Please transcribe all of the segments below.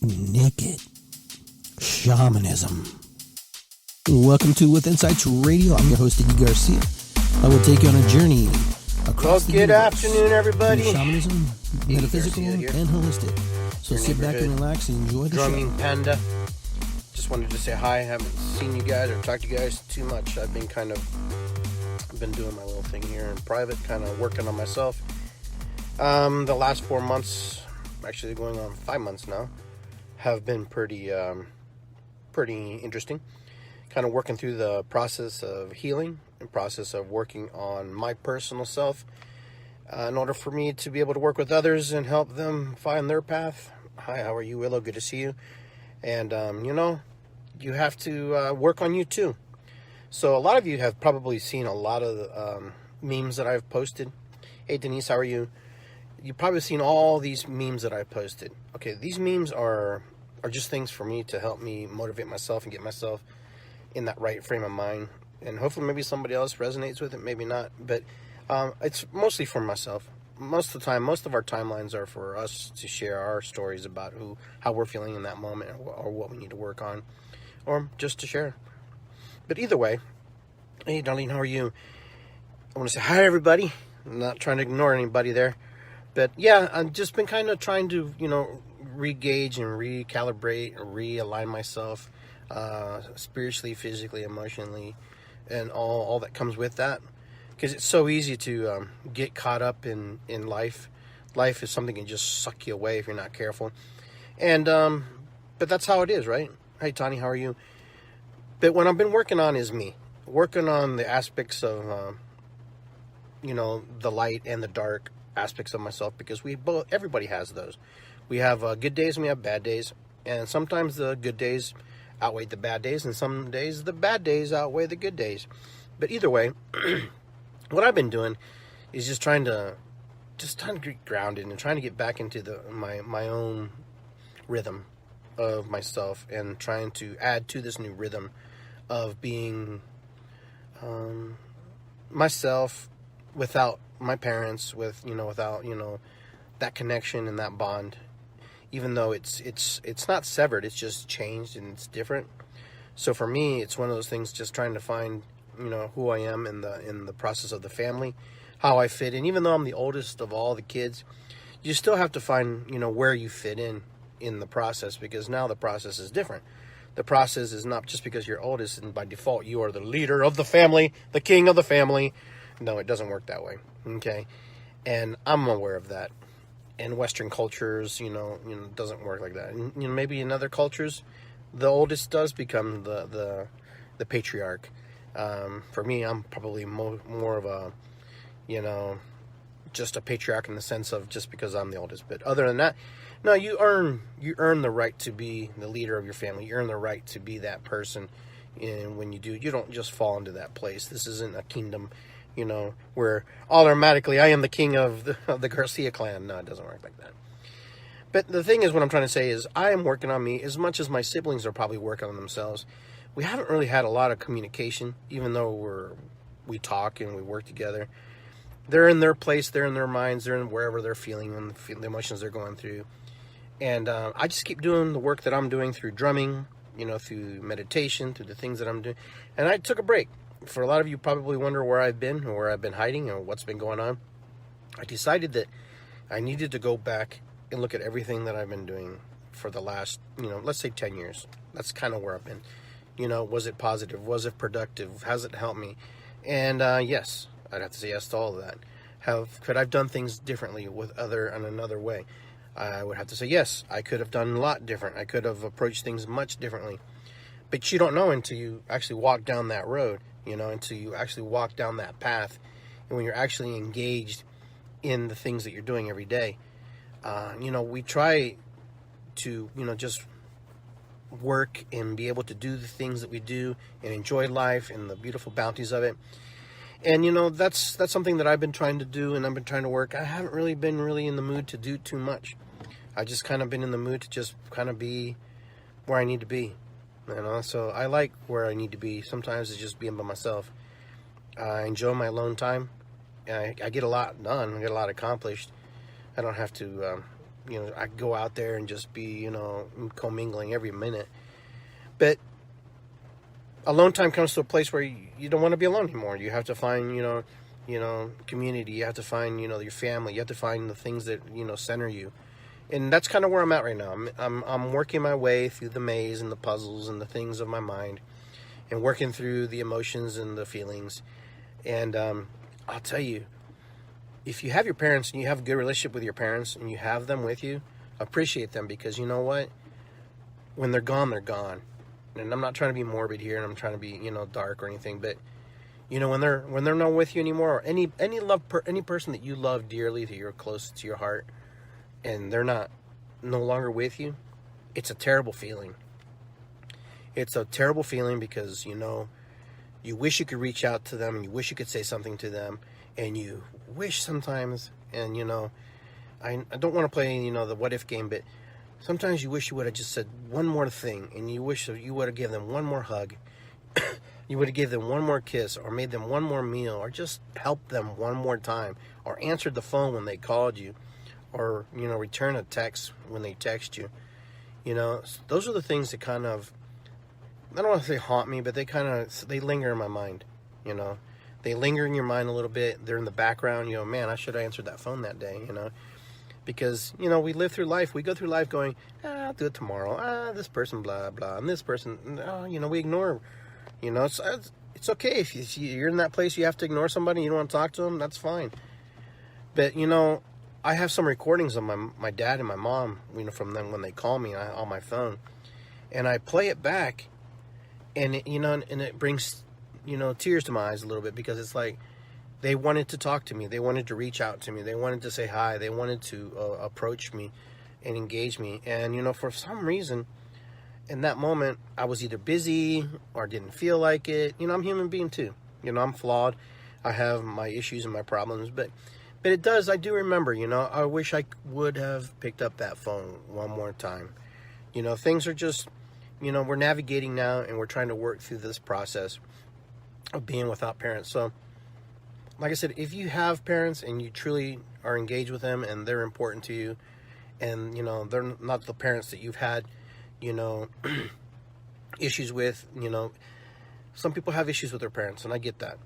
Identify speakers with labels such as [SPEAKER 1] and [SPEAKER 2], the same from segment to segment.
[SPEAKER 1] naked shamanism. Welcome to With Insights Radio. I'm your host, Iggy Garcia. I will take you on a journey across the
[SPEAKER 2] good
[SPEAKER 1] universe.
[SPEAKER 2] Afternoon, everybody.
[SPEAKER 1] Shamanism, metaphysical,
[SPEAKER 2] Iggy Garcia
[SPEAKER 1] and holistic. So
[SPEAKER 2] Your
[SPEAKER 1] sit back and relax and enjoy the
[SPEAKER 2] drumming
[SPEAKER 1] show.
[SPEAKER 2] panda. Just wanted to say hi. I haven't seen you guys or talked to you guys too much. I've been doing my little thing here in private, kind of working on myself. The last 4 months, actually going on 5 months now, have been pretty interesting. Kind of working through the process of healing and process of working on my personal self in order for me to be able to work with others and help them find their path. Hi, how are you, Willow? Good to see you. And, you have to work on you too. So a lot of you have probably seen a lot of the memes that I've posted. Hey, Denise, how are you? You've probably seen all these memes that I've posted. Okay, these memes are just things for me to help me motivate myself and get myself in that right frame of mind. And hopefully maybe somebody else resonates with it, maybe not. But it's mostly for myself. Most of the time, most of our timelines are for us to share our stories about how we're feeling in that moment or what we need to work on, or just to share. But either way, hey, Darlene, how are you? I want to say hi, everybody. I'm not trying to ignore anybody there. But yeah, I've just been kind of trying to, re-gauge and recalibrate and realign myself spiritually, physically, emotionally, and all that comes with that. Because it's so easy to get caught up in life. Life is something that can just suck you away if you're not careful. And but that's how it is, right? Hey, Tani, how are you? But what I've been working on is me. Working on the aspects of, the light and the dark aspects of myself, because everybody has those. We have good days and we have bad days, and sometimes the good days outweigh the bad days, and some days the bad days outweigh the good days. But either way, what I've been doing is just trying to get grounded and trying to get back into my own rhythm of myself, and trying to add to this new rhythm of being myself without my parents, without that connection and that bond, even though it's not severed, it's just changed and it's different. So for me, it's one of those things, just trying to find who I am in the process of the family, how I fit in. Even though I'm the oldest of all the kids, you still have to find where you fit in the process, because now the process is different. The process is not just because you're oldest and by default you are the leader of the family, the king of the family. No, it doesn't work that way. Okay, and I'm aware of that. In Western cultures, it doesn't work like that. And, maybe in other cultures, the oldest does become the patriarch. For me, I'm probably more of a, just a patriarch in the sense of just because I'm the oldest. But other than that, no, you earn the right to be the leader of your family. You earn the right to be that person. And when you do, you don't just fall into that place. This isn't a kingdom, where automatically I am the king of the Garcia clan. No, it doesn't work like that. But the thing is, what I'm trying to say is, I am working on me as much as my siblings are probably working on themselves. We haven't really had a lot of communication, even though we talk and we work together. They're in their place, they're in their minds, they're in wherever they're feeling and the emotions they're going through. And I just keep doing the work that I'm doing through drumming, through meditation, through the things that I'm doing. And I took a break. For a lot of you probably wonder where I've been, or where I've been hiding, or what's been going on. I decided that I needed to go back and look at everything that I've been doing for the last, let's say 10 years. That's kind of where I've been. Was it positive? Was it productive? Has it helped me? And yes, I'd have to say yes to all of that. Could I have done things differently in another way? I would have to say yes. I could have done a lot different. I could have approached things much differently. But you don't know until you actually walk down that road, until you actually walk down that path, and when you're actually engaged in the things that you're doing every day. We try to, just work and be able to do the things that we do and enjoy life and the beautiful bounties of it. And, that's something that I've been trying to do, and I've been trying to work. I haven't really been in the mood to do too much. I just kind of been in the mood to just kind of be where I need to be. So I like where I need to be. Sometimes it's just being by myself. I enjoy my alone time. I get a lot done. I get a lot accomplished. I don't have to I go out there and just be, commingling every minute. But alone time comes to a place where you don't want to be alone anymore. You have to find, community. You have to find, your family. You have to find the things that, center you. And that's kind of where I'm at right now. I'm working my way through the maze and the puzzles and the things of my mind, and working through the emotions and the feelings. And I'll tell you, if you have your parents and you have a good relationship with your parents and you have them with you, appreciate them, because you know what? When they're gone, they're gone. And I'm not trying to be morbid here, and I'm trying to be, dark or anything, but when they're not with you anymore, or any person that you love dearly, that you're close to your heart, and they're no longer with you, it's a terrible feeling. It's a terrible feeling because, you wish you could reach out to them, and you wish you could say something to them, and you wish sometimes, and, I don't want to play, the what if game, but sometimes you wish you would have just said one more thing, and you wish you would have given them one more hug, you would have given them one more kiss, or made them one more meal, or just helped them one more time, or answered the phone when they called you, or, return a text when they text you. Those are the things that kind of, I don't want to say haunt me, but they linger in my mind. They linger in your mind a little bit. They're in the background. Man, I should have answered that phone that day. Because we live through life. We go through life going, I'll do it tomorrow. This person, blah blah, and this person. We ignore. It's okay if you're in that place. You have to ignore somebody. You don't want to talk to them. That's fine. But I have some recordings of my dad and my mom. From them when they call me on my phone, and I play it back, and it brings tears to my eyes a little bit, because it's like they wanted to talk to me. They wanted to reach out to me. They wanted to say hi. They wanted to approach me and engage me. And, for some reason, in that moment, I was either busy or didn't feel like it. I'm a human being too. I'm flawed. I have my issues and my problems. But I do remember, I wish I would have picked up that phone one more time. Things are just, we're navigating now, and we're trying to work through this process of being without parents. So, like I said, if you have parents and you truly are engaged with them and they're important to you, and they're not the parents that you've had issues with, some people have issues with their parents, and I get that,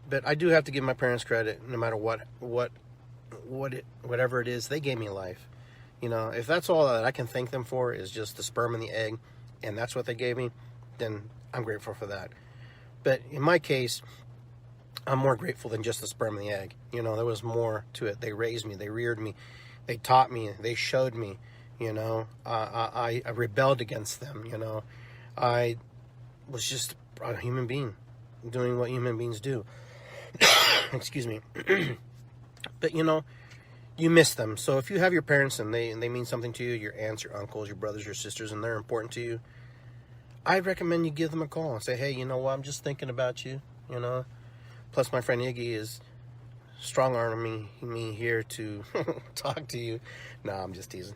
[SPEAKER 2] but I do have to give my parents credit. No matter whatever it is, they gave me life. If that's all that I can thank them for is just the sperm and the egg, and that's what they gave me, then I'm grateful for that. But in my case, I'm more grateful than just the sperm and the egg. There was more to it. They raised me. They reared me. They taught me. They showed me. I rebelled against them. I was just a human being doing what human beings do. Excuse me. But, you miss them. So if you have your parents and they mean something to you, your aunts, your uncles, your brothers, your sisters, and they're important to you, I'd recommend you give them a call and say, hey, you know what, I'm just thinking about you, Plus, my friend Iggy is strong-arming me here to talk to you. No, I'm just teasing.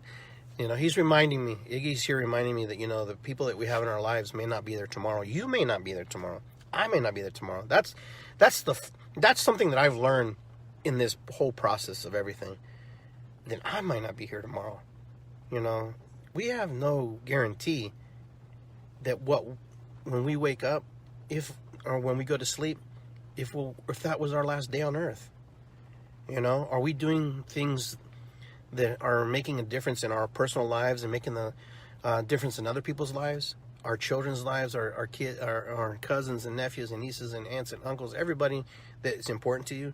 [SPEAKER 2] He's reminding me, Iggy's here reminding me that, the people that we have in our lives may not be there tomorrow. You may not be there tomorrow. I may not be there tomorrow. That's something that I've learned in this whole process of everything. Then I might not be here tomorrow. We have no guarantee that when we wake up, or when we go to sleep, if that was our last day on earth. Are we doing things that are making a difference in our personal lives and making the difference in other people's lives, our children's lives, our kids, our cousins and nephews and nieces and aunts and uncles, everybody that is important to you?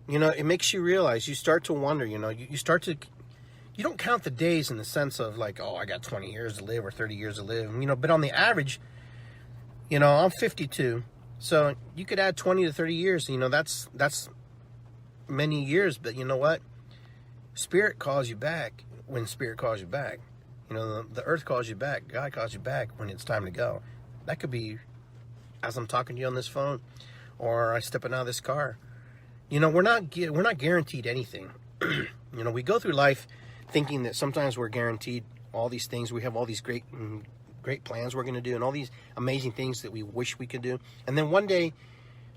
[SPEAKER 2] It makes you realize, you start to wonder, you don't count the days in the sense of like, oh, I got 20 years to live or 30 years to live, but on the average, I'm 52, so you could add 20 to 30 years, that's many years, but you know what? Spirit calls you back when spirit calls you back. The earth calls you back, God calls you back when it's time to go. That could be as I'm talking to you on this phone, or I stepping out of this car. We're not guaranteed anything. We go through life thinking that sometimes we're guaranteed all these things. We have all these great plans we're going to do, and all these amazing things that we wish we could do. And then one day,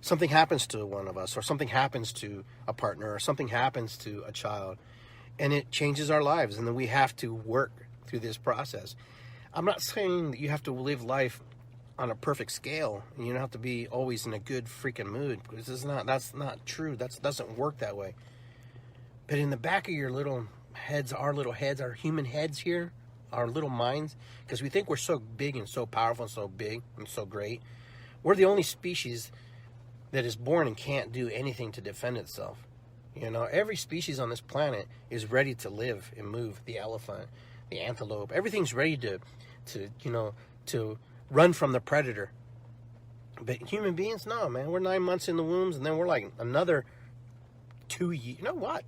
[SPEAKER 2] something happens to one of us, or something happens to a partner, or something happens to a child, and it changes our lives, and then we have to work through this process. I'm not saying that you have to live life on a perfect scale, and you don't have to be always in a good freaking mood, because that's not true. That doesn't work that way. But in the back of your little heads, our human heads here, our little minds, because we think we're so big and so powerful and so big and so great. We're the only species that is born and can't do anything to defend itself. Every species on this planet is ready to live and move. The elephant, the antelope, everything's ready to run from the predator. But human beings, no, man. We're 9 months in the wombs, and then we're like another 2 years. You know what?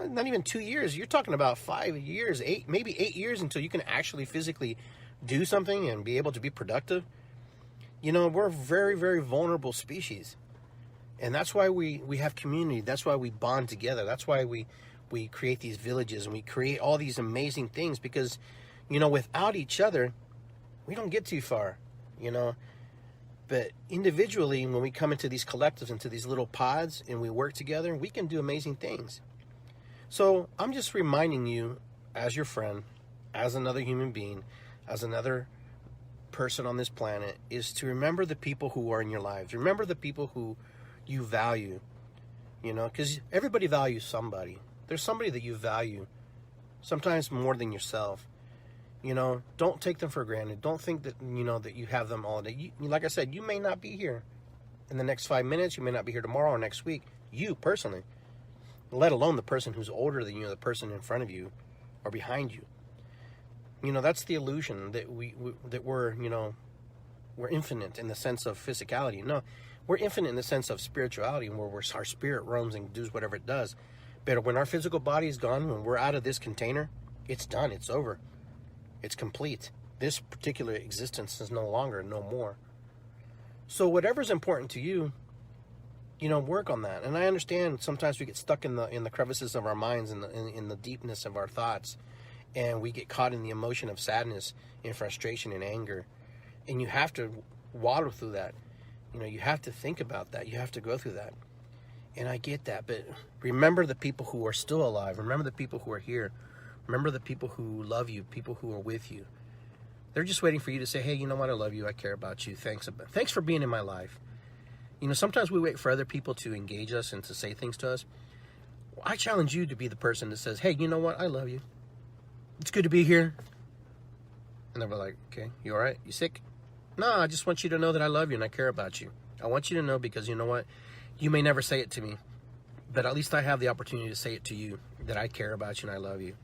[SPEAKER 2] Not even 2 years. You're talking about 5 years, maybe 8 years until you can actually physically do something and be able to be productive. We're a very, very vulnerable species. And that's why we have community. That's why we bond together. That's why we create these villages and we create all these amazing things, because, without each other, we don't get too far, But individually, when we come into these collectives, into these little pods, and we work together, we can do amazing things. So I'm just reminding you, as your friend, as another human being, as another person on this planet, is to remember the people who are in your lives. Remember the people who you value, because everybody values somebody. There's somebody that you value, sometimes more than yourself. Don't take them for granted. Don't think that, that you have them all day. Like I said, you may not be here in the next 5 minutes. You may not be here tomorrow or next week. You personally, let alone the person who's older than you, the person in front of you or behind you. That's the illusion that we're infinite in the sense of physicality. No, we're infinite in the sense of spirituality, where our spirit roams and does whatever it does. But when our physical body is gone, when we're out of this container, it's done. It's over. It's complete. This particular existence is no more. So whatever's important to you, work on that. And I understand sometimes we get stuck in the crevices of our minds and in the deepness of our thoughts, and we get caught in the emotion of sadness and frustration and anger. And you have to waddle through that. You have to think about that. You have to go through that. And I get that, but remember the people who are still alive. Remember the people who are here. Remember the people who love you, people who are with you. They're just waiting for you to say, hey, you know what? I love you. I care about you. Thanks for being in my life. Sometimes we wait for other people to engage us and to say things to us. Well, I challenge you to be the person that says, hey, you know what? I love you. It's good to be here. And then we're like, okay, you all right? You sick? No, I just want you to know that I love you and I care about you. I want you to know, because you know what? You may never say it to me, but at least I have the opportunity to say it to you, that I care about you and I love you.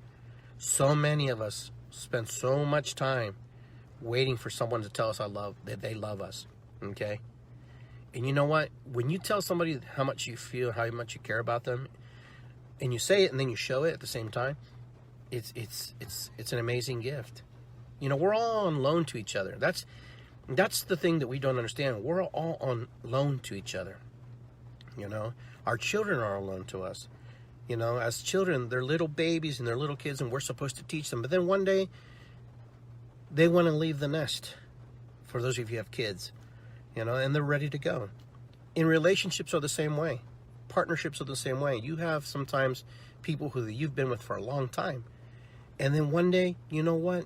[SPEAKER 2] So many of us spend so much time waiting for someone to tell us that they love us, okay? And you know what? When you tell somebody how much you feel, how much you care about them, and you say it and then you show it at the same time, it's an amazing gift. We're all on loan to each other. That's the thing that we don't understand. We're all on loan to each other. Our children are on loan to us. As children, they're little babies and they're little kids, and we're supposed to teach them. But then one day, they want to leave the nest. For those of you who have kids, and they're ready to go. In relationships are the same way. Partnerships are the same way. You have sometimes people who you've been with for a long time. And then one day, you know what?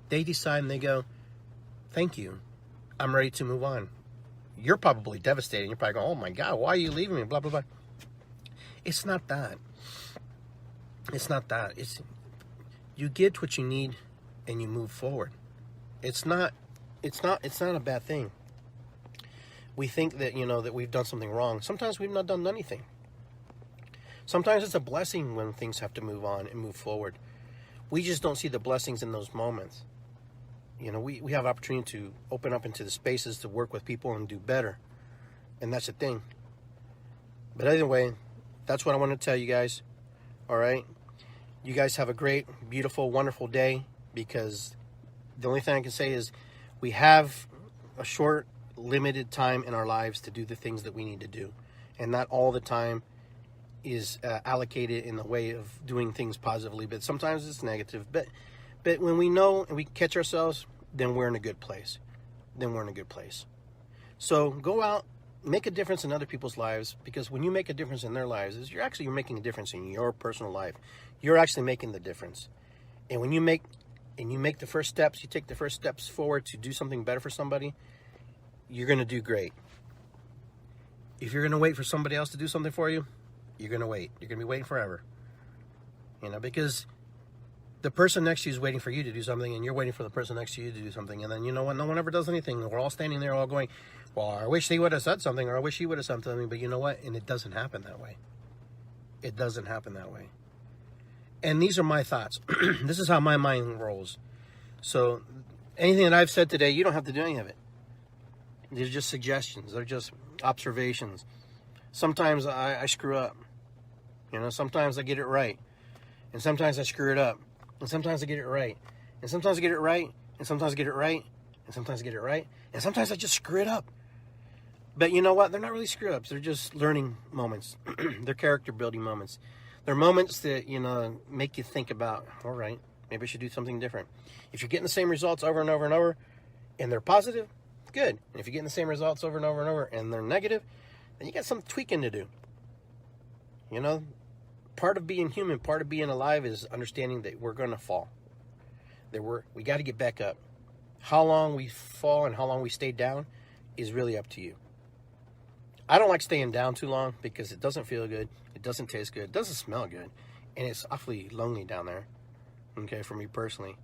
[SPEAKER 2] They decide and they go, thank you. I'm ready to move on. You're probably devastated. You're probably going, oh my God, why are you leaving me? Blah, blah, blah. It's not that. It's not that. It's you get what you need and you move forward. It's not a bad thing. We think that, that we've done something wrong. Sometimes we've not done anything. Sometimes it's a blessing when things have to move on and move forward. We just don't see the blessings in those moments. We have opportunity to open up into the spaces to work with people and do better. And that's the thing. But anyway, that's what I want to tell you guys. All right? You guys have a great, beautiful, wonderful day, because the only thing I can say is we have a short, limited time in our lives to do the things that we need to do. And not all the time is allocated in the way of doing things positively, but sometimes it's negative. But when we know and we catch ourselves, then we're in a good place. So go out make a difference in other people's lives, because when you make a difference in their lives, you're making a difference in your personal life. You're actually making the difference. And when you make the first steps, you take the first steps forward to do something better for somebody, you're going to do great. If you're going to wait for somebody else to do something for you, you're going to wait. You're going to be waiting forever. Because the person next to you is waiting for you to do something, and you're waiting for the person next to you to do something. And then you know what? No one ever does anything. We're all standing there all going, well, I wish they would have said something, or I wish he would have said something. But you know what? And it doesn't happen that way. It doesn't happen that way. And these are my thoughts. This is how my mind rolls. So anything that I've said today, you don't have to do any of it. These are just suggestions. They're just observations. Sometimes I screw up. Sometimes I get it right. And sometimes I screw it up. And sometimes I get it right. And sometimes I get it right. And sometimes I get it right. And sometimes I get it right. And sometimes I just screw it up. But you know what? They're not really screw-ups. They're just learning moments. They're character-building moments. They're moments that, make you think about, all right, maybe I should do something different. If you're getting the same results over and over and over, and they're positive, good. And if you're getting the same results over and over and over, and they're negative, then you got some tweaking to do. Part of being human, part of being alive is understanding that we're going to fall. That we got to get back up. How long we fall and how long we stay down is really up to you. I don't like staying down too long because it doesn't feel good. It doesn't taste good. It doesn't smell good. And it's awfully lonely down there. Okay, for me personally.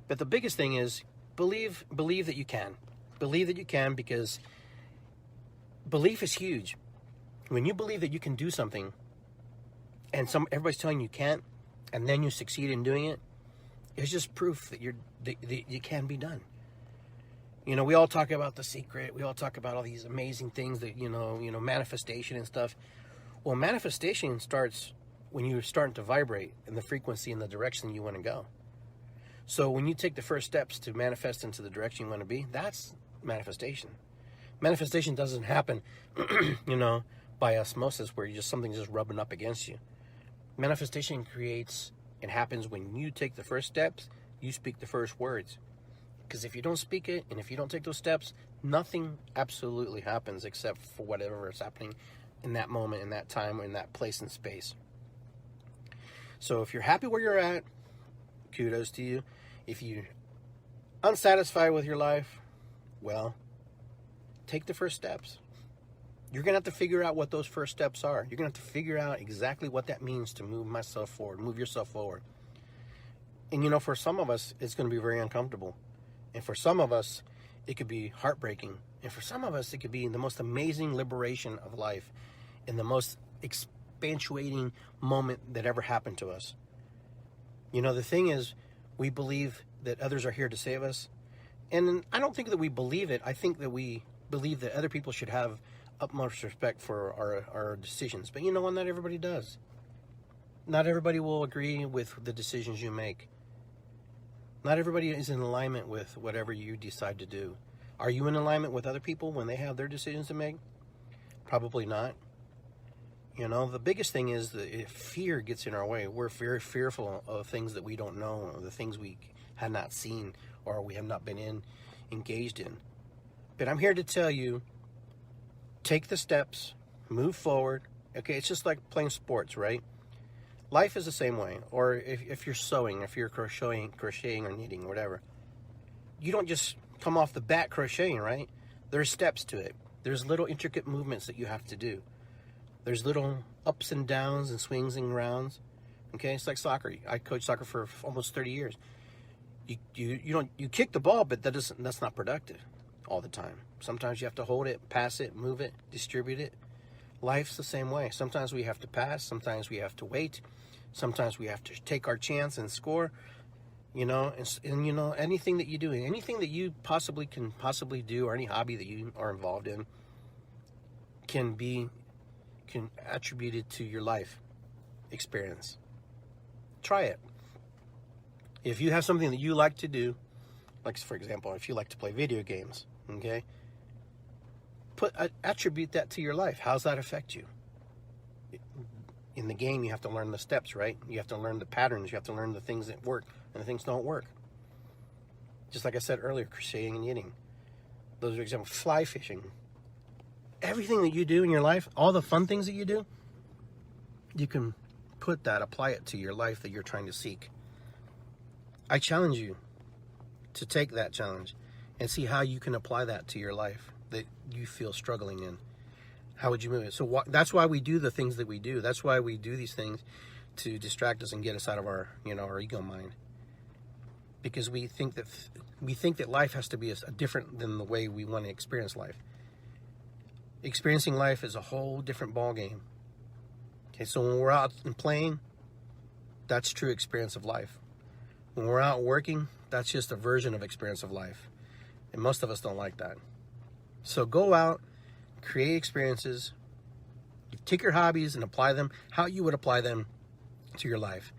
[SPEAKER 2] But the biggest thing is believe that you can. Believe that you can, because belief is huge. When you believe that you can do something and everybody's telling you can't, and then you succeed in doing it, it's just proof that you can be done. We all talk about The Secret. We all talk about all these amazing things that, manifestation and stuff. Well, manifestation starts when you're starting to vibrate in the frequency and the direction you want to go. So when you take the first steps to manifest into the direction you want to be, that's manifestation. Manifestation doesn't happen, by osmosis where something's just rubbing up against you. Manifestation creates and happens when you take the first steps, you speak the first words. Because if you don't speak it, and if you don't take those steps, nothing absolutely happens except for whatever is happening in that moment, in that time, in that place and space. So if you're happy where you're at, kudos to you. If you're unsatisfied with your life, well, take the first steps. You're going to have to figure out what those first steps are. You're going to have to figure out exactly what that means to move yourself forward. And for some of us, it's going to be very uncomfortable. And for some of us, it could be heartbreaking. And for some of us, it could be the most amazing liberation of life and the most expantuating moment that ever happened to us. The thing is, we believe that others are here to save us. And I don't think that we believe it. I think that we believe that other people should have utmost respect for our decisions. But not everybody does. Not everybody will agree with the decisions you make. Not everybody is in alignment with whatever you decide to do. Are you in alignment with other people when they have their decisions to make? Probably not. The biggest thing is that if fear gets in our way, we're very fearful of things that we don't know, or the things we have not seen, or we have not been engaged in. But I'm here to tell you, take the steps, move forward. Okay, it's just like playing sports, right? Life is the same way. Or if you're sewing, if you're crocheting or knitting or whatever, you don't just come off the bat crocheting, right? There's steps to it. There's little intricate movements that you have to do. There's little ups and downs and swings and rounds. Okay, it's like soccer. I coached soccer for almost 30 years. You kick the ball, but that's not productive all the time. Sometimes you have to hold it, pass it, move it, distribute it. Life's the same way. Sometimes we have to pass. Sometimes we have to wait. Sometimes we have to take our chance and score. Anything that you do, anything that you can possibly do, or any hobby that you are involved in, can attribute it to your life experience. Try it. If you have something that you like to do, like for example, if you like to play video games, okay, attribute that to your life. How's that affect you? In the game, you have to learn the steps, right? You have to learn the patterns. You have to learn the things that work and the things don't work. Just like I said earlier, crocheting and knitting. Those are examples. Fly fishing. everything that you do in your life, all the fun things that you do, you can apply it to your life that you're trying to seek. I challenge you to take that challenge and see how you can apply that to your life that you feel struggling in. How would you move it? So that's why we do the things that we do. That's why we do these things, to distract us and get us out of our ego mind. Because we think that life has to be different than the way we want to experience life. Experiencing life is a whole different ball game. Okay, so when we're out and playing, that's true experience of life. When we're out working, that's just a version of experience of life. And most of us don't like that. So go out, create experiences, take your hobbies and apply them how you would apply them to your life.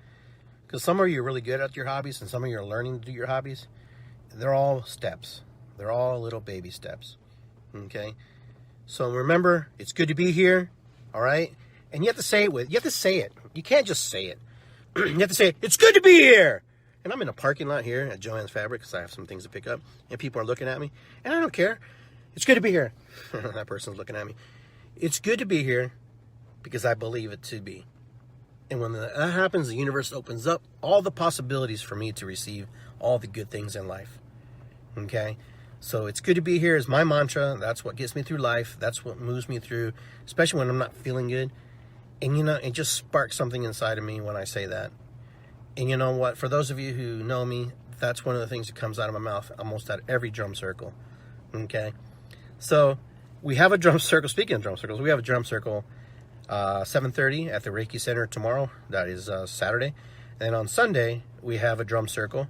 [SPEAKER 2] Because some of you are really good at your hobbies and some of you are learning to do your hobbies. They're all steps. They're all little baby steps. Okay? So remember, it's good to be here. All right? And you have to say it. You can't just say it. You have to say, it's good to be here. And I'm in a parking lot here at Joann's Fabric because I have some things to pick up. And people are looking at me. And I don't care. It's good to be here. That person's looking at me. It's good to be here because I believe it to be. And when that happens, the universe opens up all the possibilities for me to receive all the good things in life. Okay? So it's good to be here is my mantra. That's what gets me through life. That's what moves me through, especially when I'm not feeling good. And it just sparks something inside of me when I say that. And you know what? For those of you who know me, that's one of the things that comes out of my mouth almost at every drum circle. Okay? So we have a drum circle. Speaking of drum circles, we have a drum circle 7:30 at the Reiki Center tomorrow. That is Saturday. And on Sunday, we have a drum circle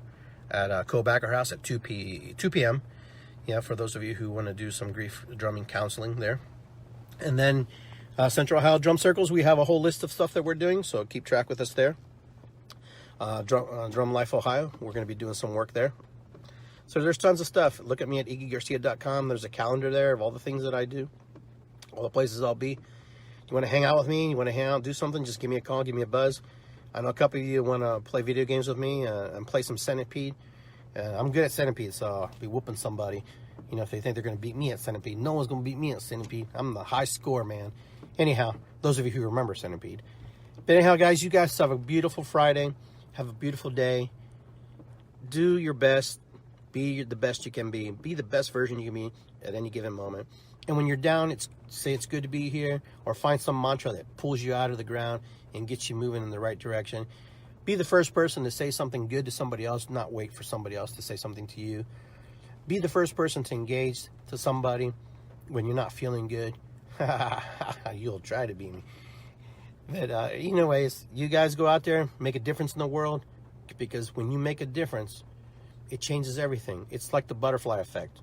[SPEAKER 2] at Co-Backer House at 2 p.m. Yeah, for those of you who want to do some grief drumming counseling there. And then Central Ohio Drum Circles, we have a whole list of stuff that we're doing, so keep track with us there. Drum Life Ohio, we're going to be doing some work there. So there's tons of stuff. Look at me at iggygarcia.com. There's a calendar there of all the things that I do, all the places I'll be. You want to hang out with me, you want to hang out, do something, just give me a call, give me a buzz. I know a couple of you want to play video games with me and play some Centipede. I'm good at Centipede, so I'll be whooping somebody. If they think they're going to beat me at Centipede. No one's going to beat me at Centipede. I'm the high score, man. Anyhow, those of you who remember Centipede. But anyhow, guys, you guys have a beautiful Friday. Have a beautiful day. Do your best. Be the best you can be. Be the best version you can be at any given moment. And when you're down, say it's good to be here, or find some mantra that pulls you out of the ground and gets you moving in the right direction. Be the first person to say something good to somebody else, not wait for somebody else to say something to you. Be the first person to engage to somebody when you're not feeling good. You'll try to be me. But anyways, you guys go out there, make a difference in the world, because when you make a difference, it changes everything. It's like the butterfly effect,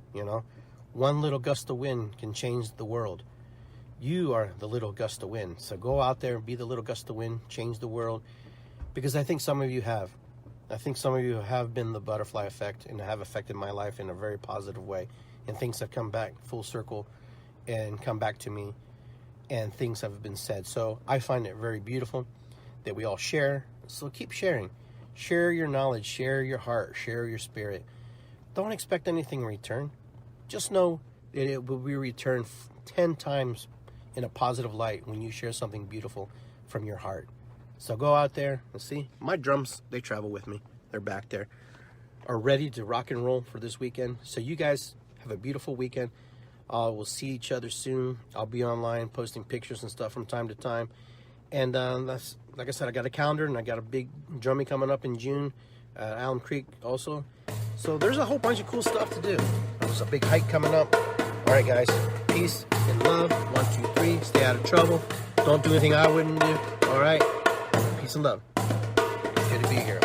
[SPEAKER 2] One little gust of wind can change the world. You are the little gust of wind. So go out there and be the little gust of wind, change the world. Because I think some of you have. I think some of you have been the butterfly effect and have affected my life in a very positive way. And things have come back full circle and come back to me. And things have been said. So I find it very beautiful that we all share. So keep sharing. Share your knowledge. Share your heart. Share your spirit. Don't expect anything in return. Just know that it will be returned 10 times in a positive light when you share something beautiful from your heart. So go out there and see. My drums, they travel with me. They're back there. Are ready to rock and roll for this weekend. So you guys have a beautiful weekend. We'll see each other soon. I'll be online posting pictures and stuff from time to time. And that's, like I said, I got a calendar and I got a big drumming coming up in June at Alum Creek also. So there's a whole bunch of cool stuff to do. There's a big hike coming up. All right, guys. Peace and love. 1, 2, 3. Stay out of trouble. Don't do anything I wouldn't do. All right. Peace and love. It's good to be here.